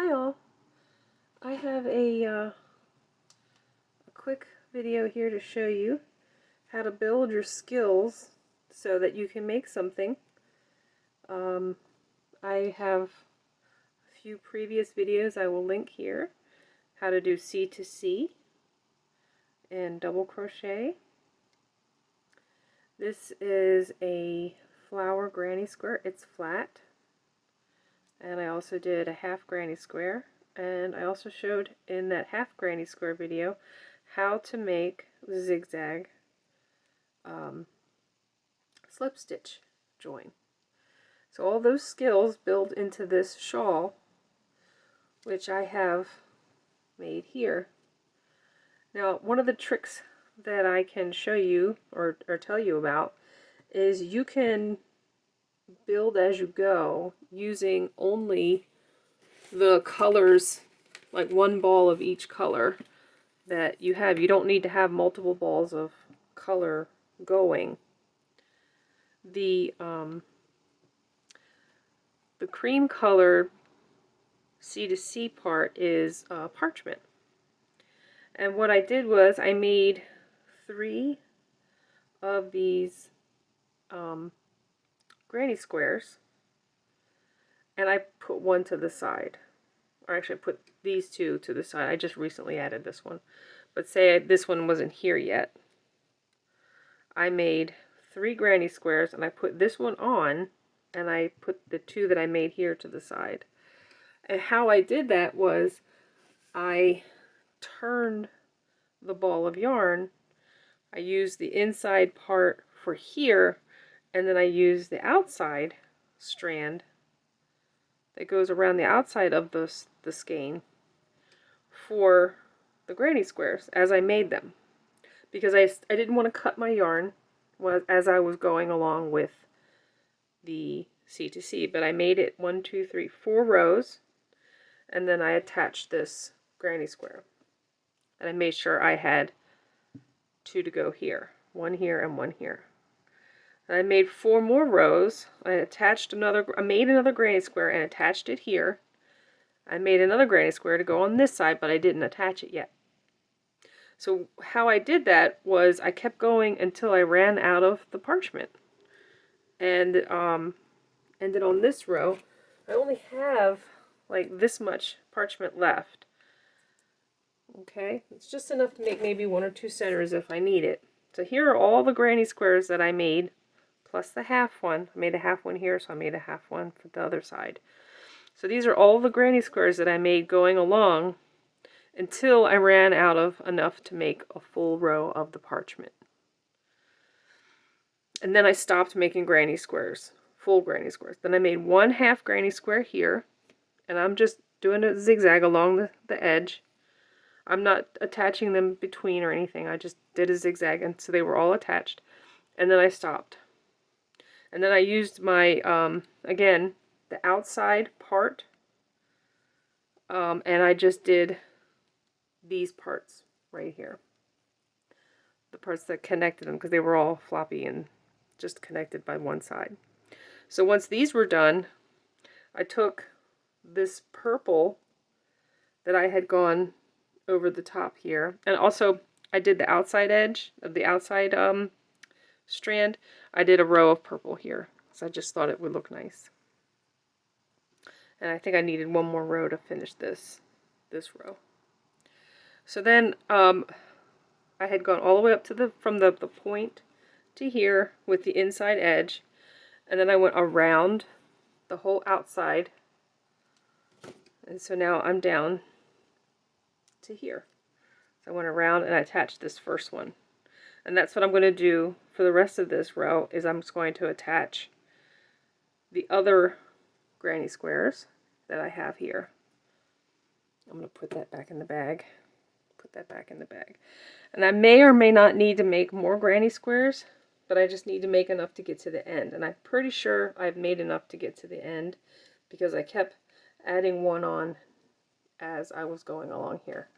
Hi all, I have a quick video here to show you how to build your skills so that you can make something. I have a few previous videos I will link here, how to do C2C and double crochet. This is a flower granny square, it's flat, and I also did a half granny square. And I also showed in that half granny square video how to make zigzag slip stitch join. So all those skills build into this shawl, which I have made here. Now, one of the tricks that I can show you or tell you about is you can build as you go using only the colors, like one ball of each color that you have. You don't need to have multiple balls of color going. The cream colored C2C part is parchment. And what I did was I made 3 of these granny squares, and I put one to the side. Or actually I put these 2 to the side. I just recently added this one. But say this one wasn't here yet. I made 3 granny squares and I put this one on, and I put the 2 that I made here to the side. And how I did that was I turned the ball of yarn. I used the inside part for here, and then I used the outside strand that goes around the outside of the skein for the granny squares as I made them, because I didn't want to cut my yarn as I was going along with the C2C, but I made it 1, 2, 3, 4 rows, and then I attached this granny square, and I made sure I had 2 to go here, 1 here and 1 here. And I made 4 more rows. I made another granny square and attached it here. I made another granny square to go on this side, but I didn't attach it yet. So how I did that was I kept going until I ran out of the parchment. And then on this row, I only have like this much parchment left. Okay, it's just enough to make maybe 1 or 2 centers if I need it. So here are all the granny squares that I made, plus the half one. I made a half one here, so I made a half one for the other side. So these are all the granny squares that I made going along until I ran out of enough to make a full row of the parchment. And then I stopped making granny squares, full granny squares. Then I made 1 half granny square here, and I'm just doing a zigzag along the edge. I'm not attaching them between or anything. I just did a zigzag, and so they were all attached. And then I stopped. And then I used my, again, the outside part, and I just did these parts right here. The parts that connected them, because they were all floppy and just connected by one side. So once these were done, I took this purple that I had gone over the top here, and also I did the outside edge of the outside strand. I did a row of purple here, so I just thought it would look nice. And I think I needed 1 more row to finish this row. So then I had gone all the way up to from the point to here with the inside edge, and then I went around the whole outside, and so now I'm down to here. So I went around and I attached this first one, and that's what I'm going to do for the rest of this row. Is I'm just going to attach the other granny squares that I have here. I'm going to put that back in the bag. Put that back in the bag. And I may or may not need to make more granny squares, but I just need to make enough to get to the end. And I'm pretty sure I've made enough to get to the end because I kept adding one on as I was going along here.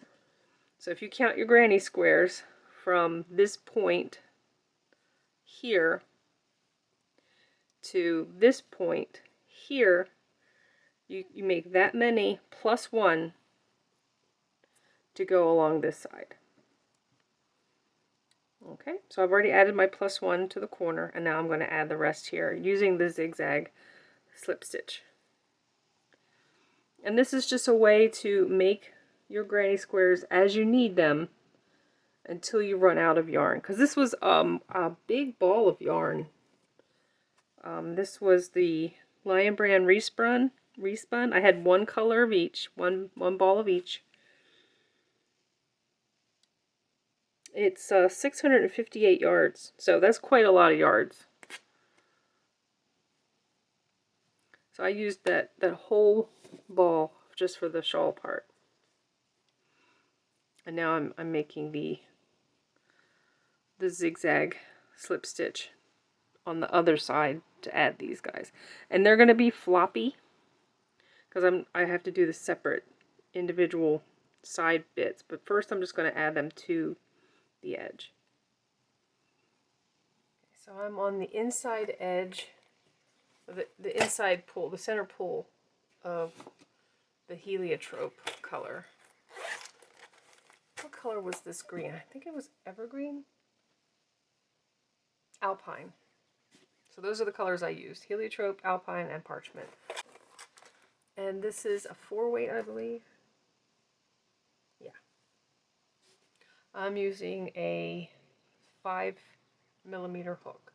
So if you count your granny squares from this point here to this point here, you make that many plus one to go along this side. Okay, so I've already added my plus one to the corner, and now I'm going to add the rest here using the zigzag slip stitch. And this is just a way to make your granny squares as you need them until you run out of yarn. Because this was a big ball of yarn. This was the Lion Brand respun. I had one color of each, one ball of each. It's 658 yards, so that's quite a lot of yards. So I used that whole ball just for the shawl part. And now I'm making the zigzag slip stitch on the other side to add these guys. And they're going to be floppy because I have to do the separate individual side bits. But first I'm just going to add them to the edge. So I'm on the inside edge, the inside pull, the center pull of the heliotrope color. What color was this green? I think it was evergreen? Alpine. So those are the colors I used. Heliotrope, alpine, and parchment. And this is a 4-weight, I believe. Yeah. I'm using a 5mm hook.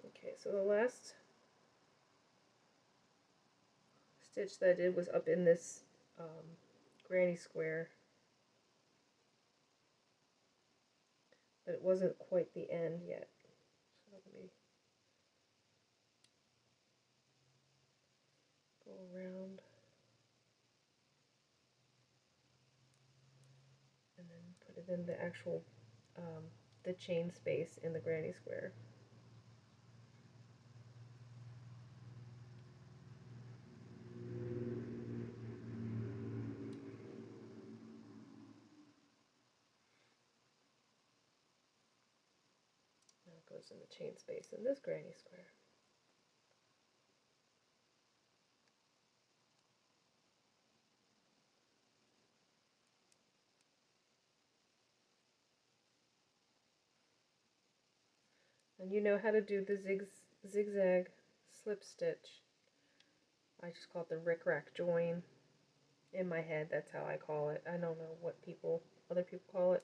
Okay, so the last stitch that I did was up in this granny square, but it wasn't quite the end yet. So let me go around and then put it in the actual the chain space in the granny square. Now it goes in the chain space in this granny square. And you know how to do the zigzag slip stitch. I just call it the rick-rack join. In my head, that's how I call it. I don't know what other people call it.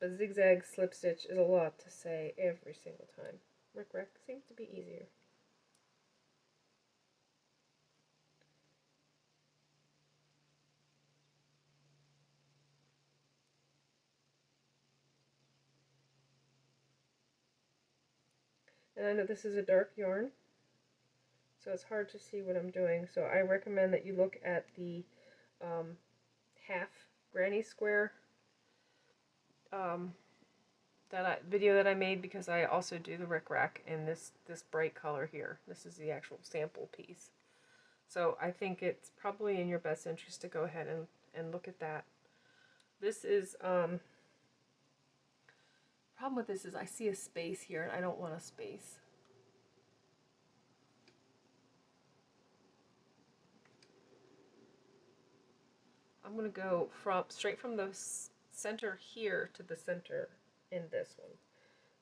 But zigzag slip stitch is a lot to say every single time. Rick-rack seems to be easier. And I know this is a dark yarn, so it's hard to see what I'm doing. So I recommend that you look at the half granny square video that I made, because I also do the rick-rack in this bright color here. This is the actual sample piece. So I think it's probably in your best interest to go ahead and look at that. This is problem with this is I see a space here and I don't want a space. I'm going to go straight from the center here to the center in this one.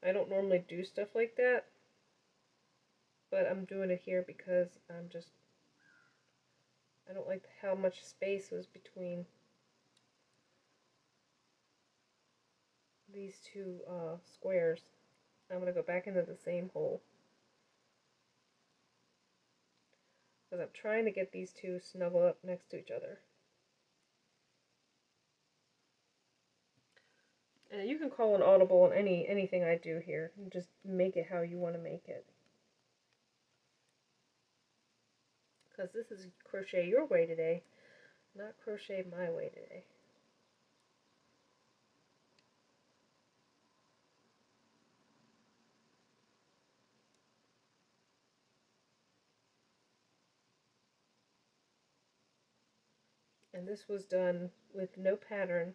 I don't normally do stuff like that, but I'm doing it here because I don't like how much space was between these two squares. I'm going to go back into the same hole because I'm trying to get these two snuggled up next to each other. And you can call an audible on anything I do here. You just make it how you want to make it. Because this is crochet your way today, not crochet my way today. And this was done with no pattern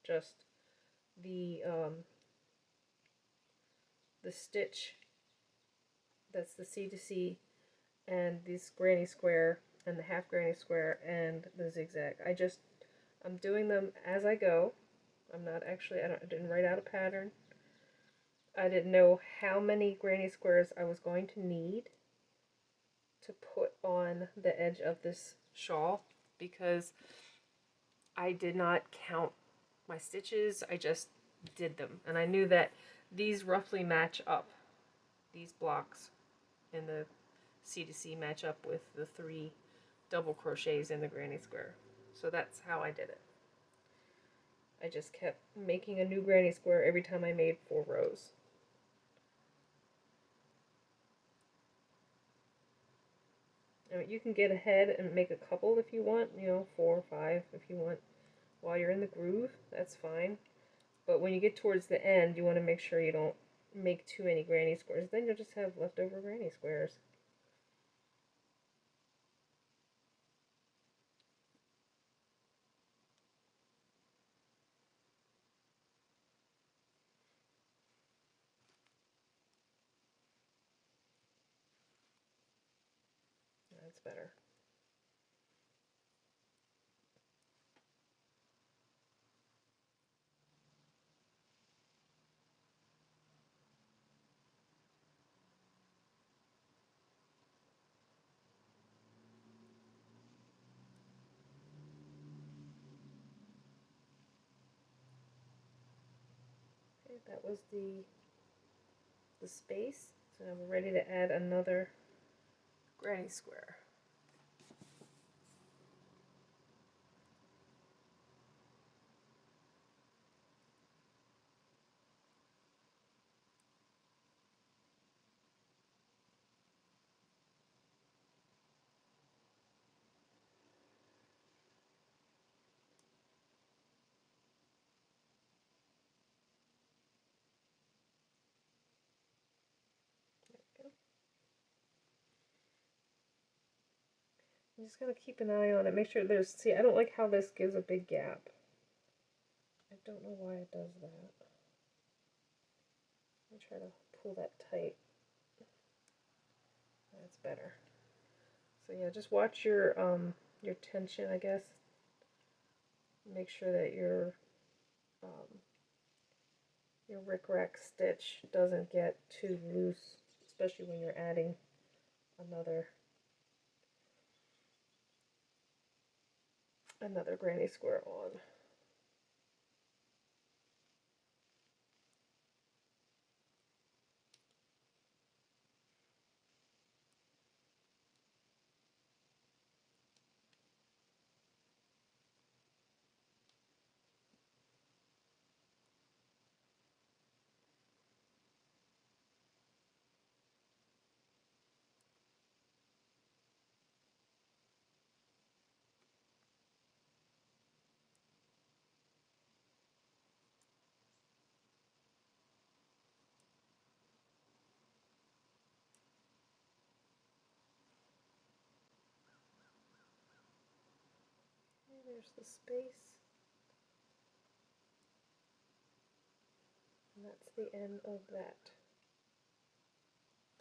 just the stitch that's the C2C and this granny square and the half granny square and the zigzag. I'm doing them as I go. I'm not actually, I didn't write out a pattern. I didn't know how many granny squares I was going to need to put on the edge of this shawl because I did not count my stitches. I just did them, and I knew that these roughly match up. These blocks in the C2C match up with the 3 double crochets in the granny square. So that's how I did it. I just kept making a new granny square every time I made 4 rows. I mean, you can get ahead and make a couple if you want, 4 or 5 if you want while you're in the groove, that's fine. But when you get towards the end, you want to make sure you don't make too many granny squares. Then you'll just have leftover granny squares. That's better. Okay, that was the space. So now we're ready to add another granny square. I'm just going to keep an eye on it. Make sure see, I don't like how this gives a big gap. I don't know why it does that. I'll try to pull that tight. That's better. So yeah, just watch your tension, I guess. Make sure that your rickrack stitch doesn't get too loose, especially when you're adding another granny square on. There's the space. And that's the end of that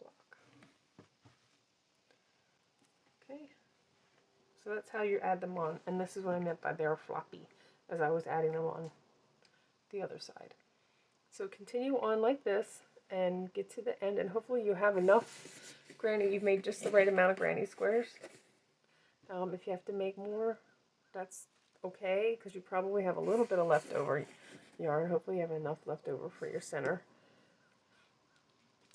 block. Okay, so that's how you add them on, and this is what I meant by they're floppy as I was adding them on the other side. So continue on like this and get to the end, and hopefully you have enough you've made just the right amount of granny squares. If you have to make more, that's okay, because you probably have a little bit of leftover yarn. Hopefully you have enough left over for your center.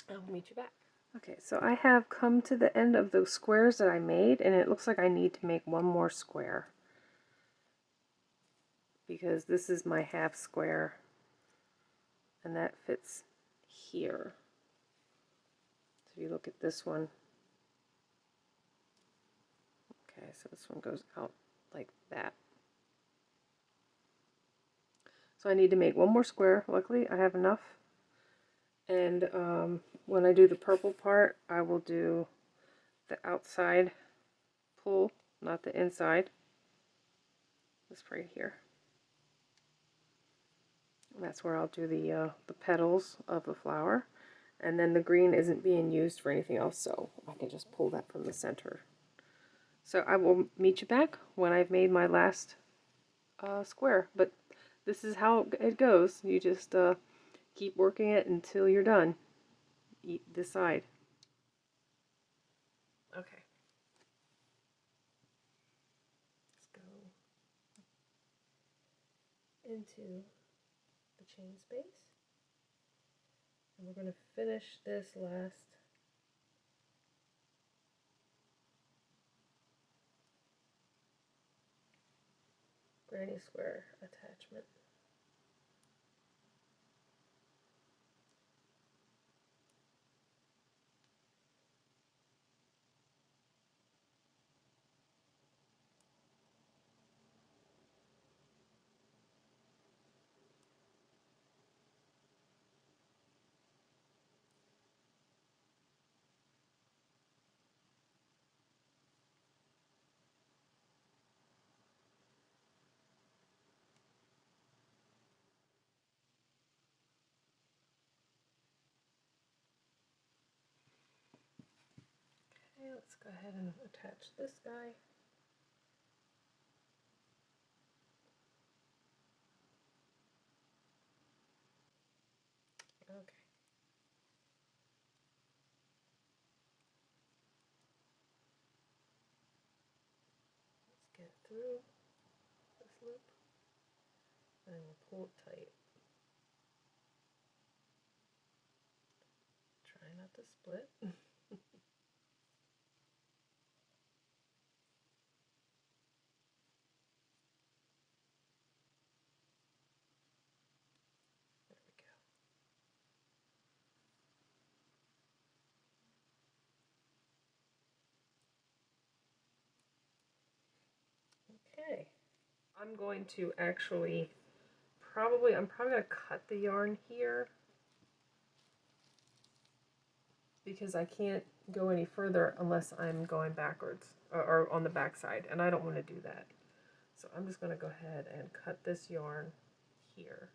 I'll meet you back. Okay, so I have come to the end of the squares that I made, and it looks like I need to make one more square because this is my half square and that fits here. So if you look at this one, okay, so this one goes out like that. So I need to make one more square. Luckily I have enough. And when I do the purple part, I will do the outside pull, not the inside. This right here. That's where I'll do the petals of the flower. And then the green isn't being used for anything else, so I can just pull that from the center. So I will meet you back when I've made my last square. But this is how it goes. You just keep working it until you're done. Eat this side. Okay. Let's go into the chain space. And we're going to finish this last granny square attachment. Okay, let's go ahead and attach this guy. Okay. Let's get through this loop and we'll pull it tight. Try not to split. Okay, I'm going to actually I'm probably going to cut the yarn here because I can't go any further unless I'm going backwards or on the back side, and I don't want to do that. So I'm just going to go ahead and cut this yarn here.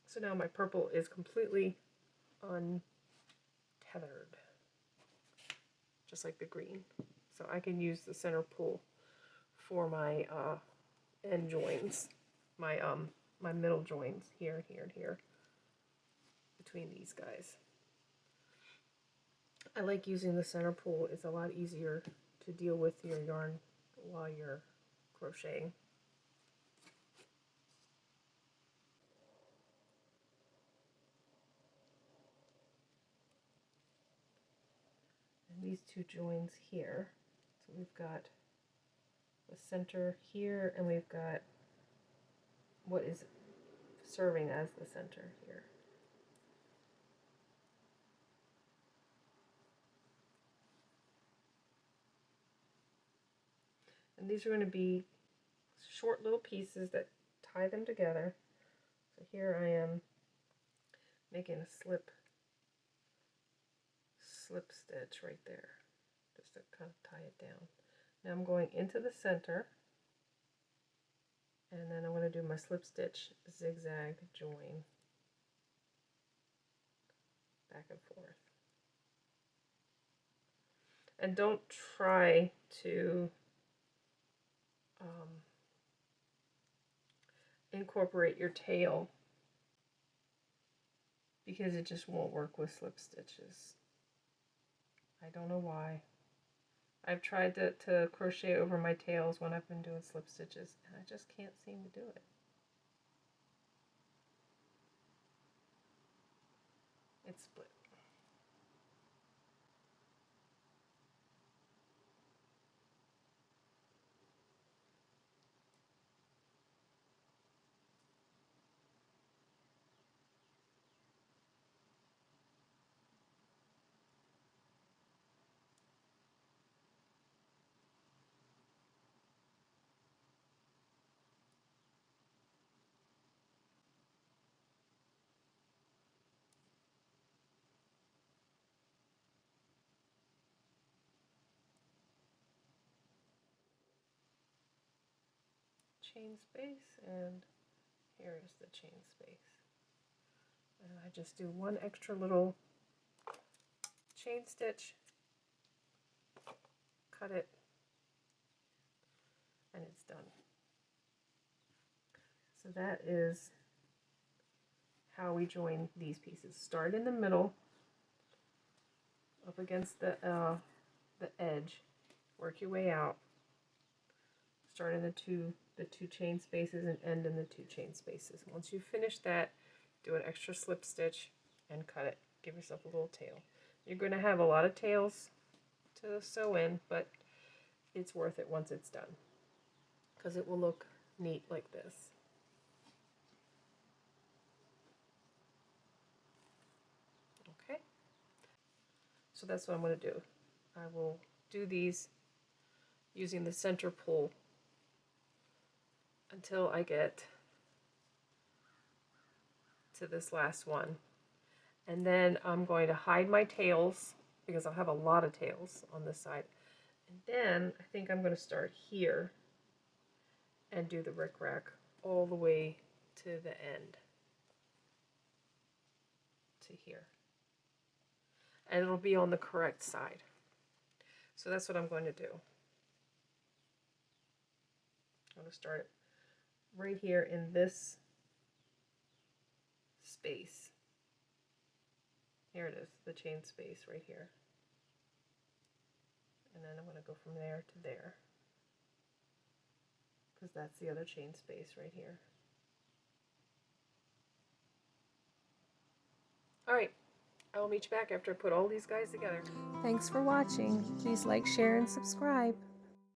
So now my purple is completely untethered, just like the green. So I can use the center pull for my end joins, my middle joins here, here, and here, between these guys. I like using the center pull. It's a lot easier to deal with your yarn while you're crocheting. And these two joins here, so we've got the center here, and we've got what is serving as the center here. And these are going to be short little pieces that tie them together. So here I am making a slip stitch right there, just to kind of tie it down. Now I'm going into the center, and then I'm going to do my slip stitch zigzag join back and forth. And don't try to incorporate your tail, because it just won't work with slip stitches. I don't know why. I've tried to crochet over my tails when I've been doing slip stitches, and I just can't seem to do it. It's split. chain space, and here is the chain space. And I just do one extra little chain stitch, cut it, and it's done. So that is how we join these pieces. Start in the middle, up against the edge, work your way out. Start in the two chain spaces and end in the 2 chain spaces. Once you finish that, do an extra slip stitch and cut it. Give yourself a little tail. You're going to have a lot of tails to sew in, but it's worth it once it's done, because it will look neat like this. Okay, so that's what I'm going to do. I will do these using the center pull until I get to this last one. And then I'm going to hide my tails, because I'll have a lot of tails on this side. And then I think I'm going to start here and do the rickrack all the way to the end, to here. And it'll be on the correct side. So that's what I'm going to do. I'm going to start right here in this space. Here it is, the chain space right here. And then I'm going to go from there to there, because that's the other chain space right here. Alright, I will meet you back after I put all these guys together. Thanks for watching. Please like, share, and subscribe.